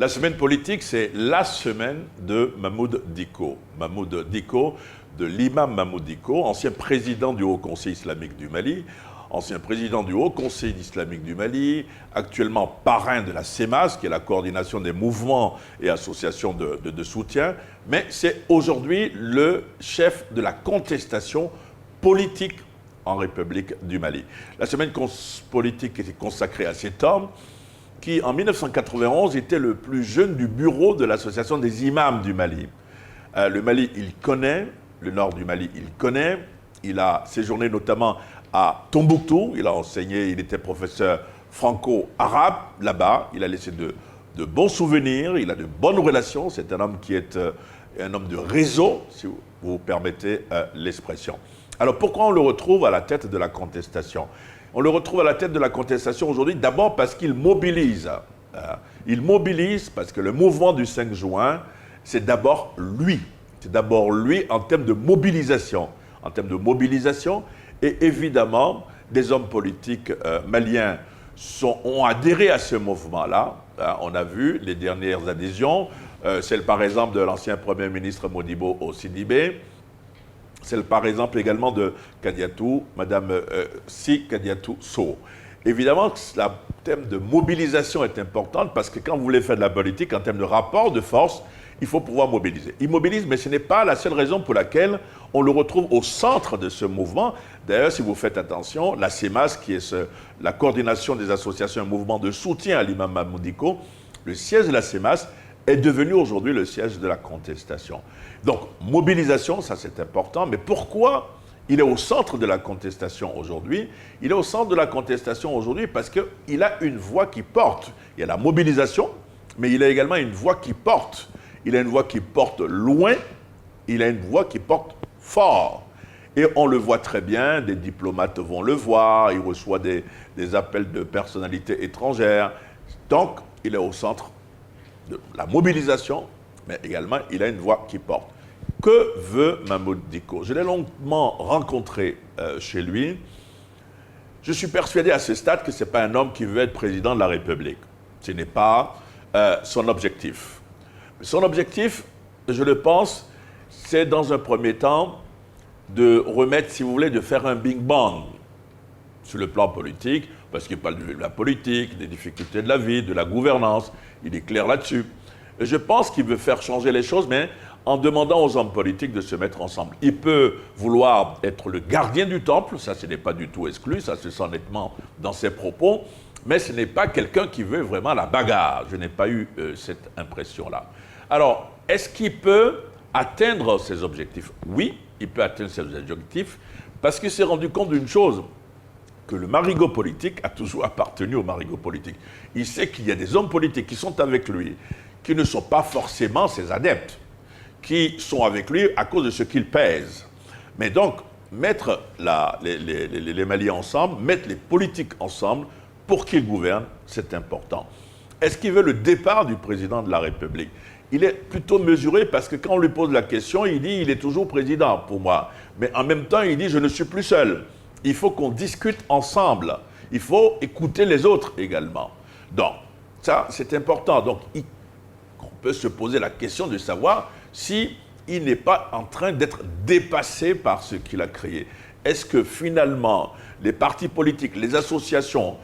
La semaine politique, c'est la semaine de Mahmoud Dicko. Mahmoud Dicko, de l'imam Mahmoud Dicko, ancien président du Haut Conseil islamique du Mali, ancien président du Haut Conseil islamique du Mali, actuellement parrain de la CEMAS, qui est la coordination des mouvements et associations de soutien, mais c'est aujourd'hui le chef de la contestation politique en République du Mali. La semaine politique était consacrée à cet homme qui, en 1991, était le plus jeune du bureau de l'association des imams du Mali. Le Mali, il connaît, le nord du Mali, il connaît. Il a séjourné notamment à Tombouctou. Il a enseigné, il était professeur franco-arabe là-bas. Il a laissé de bons souvenirs, il a de bonnes relations. C'est un homme qui est un homme de réseau, si vous permettez l'expression. Alors pourquoi on le retrouve à la tête de la contestation ? On le retrouve à la tête de la contestation aujourd'hui, d'abord parce qu'il mobilise. Il mobilise parce que le mouvement du 5 juin, c'est d'abord lui. C'est d'abord lui en termes de mobilisation. En termes de mobilisation, et évidemment, des hommes politiques maliens ont adhéré à ce mouvement-là. On a vu les dernières adhésions, celle par exemple de l'ancien Premier ministre Modibo au Sidibé, celle par exemple également de Kadiatou, Madame Si Kadiatou So. Évidemment, le thème de mobilisation est important parce que quand vous voulez faire de la politique, en termes de rapport de force, il faut pouvoir mobiliser. Il mobilise, mais ce n'est pas la seule raison pour laquelle on le retrouve au centre de ce mouvement. D'ailleurs, si vous faites attention, la CEMAS, qui est la coordination des associations et mouvements de soutien à l'imam Mahmoud Dicko, le siège de la CEMAS est devenu aujourd'hui le siège de la contestation. Donc, mobilisation, ça c'est important, mais pourquoi il est au centre de la contestation aujourd'hui? Il est au centre de la contestation aujourd'hui parce qu'il a une voix qui porte. Il y a la mobilisation, mais il a également une voix qui porte. Il a une voix qui porte loin, il a une voix qui porte fort. Et on le voit très bien, des diplomates vont le voir, il reçoit des appels de personnalités étrangères. Donc, il est au centre de la mobilisation, mais également, il a une voix qui porte. Que veut Mahmoud Dicko? Je l'ai longuement rencontré chez lui. Je suis persuadé à ce stade que ce n'est pas un homme qui veut être président de la République. Ce n'est pas son objectif. Son objectif, je le pense, c'est dans un premier temps de remettre, si vous voulez, de faire un bing bang sur le plan politique, parce qu'il parle de la politique, des difficultés de la vie, de la gouvernance, il est clair là-dessus. Et je pense qu'il veut faire changer les choses, mais en demandant aux hommes politiques de se mettre ensemble. Il peut vouloir être le gardien du temple, ça ce n'est pas du tout exclu, ça se sent nettement dans ses propos, mais ce n'est pas quelqu'un qui veut vraiment la bagarre. Je n'ai pas eu cette impression-là. Alors, est-ce qu'il peut atteindre ses objectifs? Oui, il peut atteindre ses objectifs parce qu'il s'est rendu compte d'une chose, que le marigot politique a toujours appartenu au marigot politique. Il sait qu'il y a des hommes politiques qui sont avec lui, qui ne sont pas forcément ses adeptes, qui sont avec lui à cause de ce qu'il pèse. Mais donc, mettre les Maliens ensemble, mettre les politiques ensemble pour qu'ils gouvernent, c'est important. Est-ce qu'il veut le départ du président de la République? Il est plutôt mesuré parce que quand on lui pose la question, il dit « il est toujours président pour moi ». Mais en même temps, il dit « je ne suis plus seul ». Il faut qu'on discute ensemble. Il faut écouter les autres également. Donc, ça, c'est important. Donc, on peut se poser la question de savoir si il n'est pas en train d'être dépassé par ce qu'il a créé. Est-ce que finalement, les partis politiques, les associations,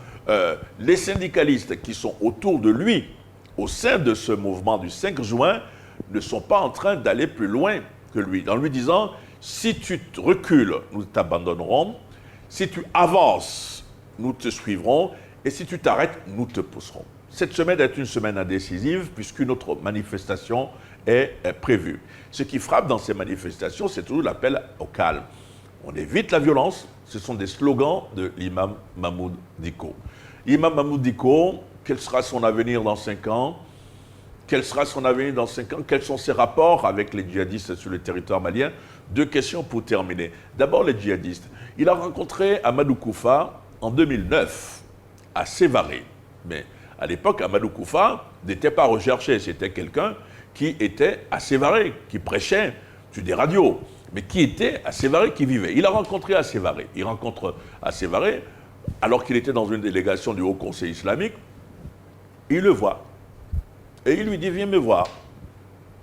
les syndicalistes qui sont autour de lui, au sein de ce mouvement du 5 juin, ne sont pas en train d'aller plus loin que lui, en lui disant « si tu recules, nous t'abandonnerons, si tu avances, nous te suivrons, et si tu t'arrêtes, nous te pousserons ». Cette semaine est une semaine indécisive, puisqu'une autre manifestation est prévue. Ce qui frappe dans ces manifestations, c'est toujours l'appel au calme. On évite la violence, ce sont des slogans de l'imam Mahmoud Dicko. L'imam Mahmoud Dicko, quel sera son avenir dans 5 ans? Quel sera son avenir dans 5 ans? Quels sont ses rapports avec les djihadistes sur le territoire malien? 2 questions pour terminer. D'abord, les djihadistes. Il a rencontré Amadou Koufa en 2009, à Sévaré. Mais à l'époque, Amadou Koufa n'était pas recherché. C'était quelqu'un qui était à Sévaré, qui prêchait sur des radios, mais qui était à Sévaré, qui vivait. Il a rencontré à Sévaré. Il rencontre à Sévaré, alors qu'il était dans une délégation du Haut Conseil islamique, il le voit. Et il lui dit, viens me voir,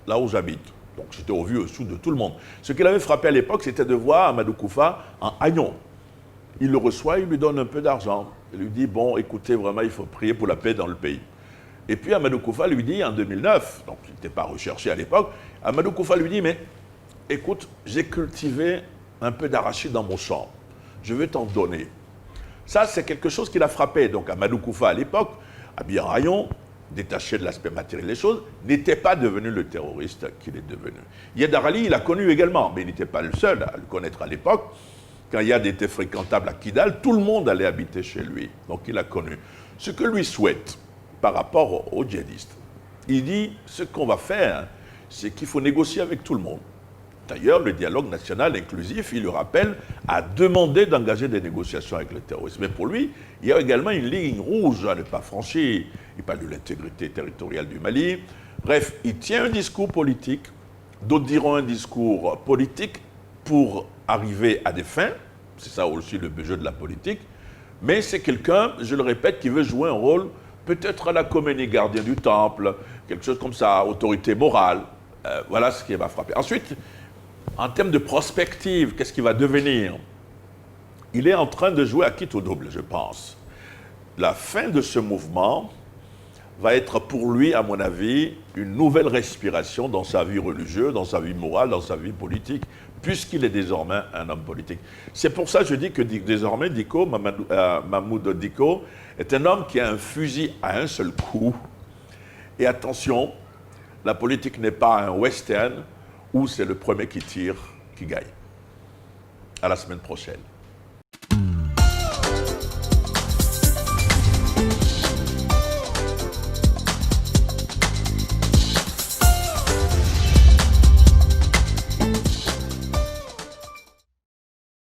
là où j'habite. Donc j'étais au vu au sous de tout le monde. Ce qui l'avait frappé à l'époque, c'était de voir Amadou Koufa en haillons. Il le reçoit, il lui donne un peu d'argent. Il lui dit, bon, écoutez, vraiment, il faut prier pour la paix dans le pays. Et puis Amadou Koufa lui dit, en 2009, donc il n'était pas recherché à l'époque, Amadou Koufa lui dit, mais écoute, j'ai cultivé un peu d'arachide dans mon champ. Je vais t'en donner. Ça, c'est quelque chose qui l'a frappé. Donc Amadou Koufa, à l'époque, habillé en haillons, détaché de l'aspect matériel des choses, n'était pas devenu le terroriste qu'il est devenu. Yedder Ali, il l'a connu également, mais il n'était pas le seul à le connaître à l'époque. Quand Yad était fréquentable à Kidal, tout le monde allait habiter chez lui. Donc il a connu. Ce que lui souhaite par rapport aux djihadistes, il dit, ce qu'on va faire, c'est qu'il faut négocier avec tout le monde. D'ailleurs, le dialogue national inclusif, il le rappelle, a demandé d'engager des négociations avec le terrorisme. Mais pour lui, il y a également une ligne rouge à ne pas franchir. Il parle de l'intégrité territoriale du Mali. Bref, il tient un discours politique, d'autres diront un discours politique pour arriver à des fins. C'est ça aussi le jeu de la politique. Mais c'est quelqu'un, je le répète, qui veut jouer un rôle peut-être à la Khomeini, gardien du temple, quelque chose comme ça, autorité morale. Voilà ce qui va frapper. Ensuite, en termes de prospective, qu'est-ce qu'il va devenir? Il est en train de jouer à quitte au double, je pense. La fin de ce mouvement va être pour lui, à mon avis, une nouvelle respiration dans sa vie religieuse, dans sa vie morale, dans sa vie politique, puisqu'il est désormais un homme politique. C'est pour ça que je dis que désormais, Mahmoud Dicko est un homme qui a un fusil à un seul coup. Et attention, la politique n'est pas un western où c'est le premier qui tire qui gagne. À la semaine prochaine.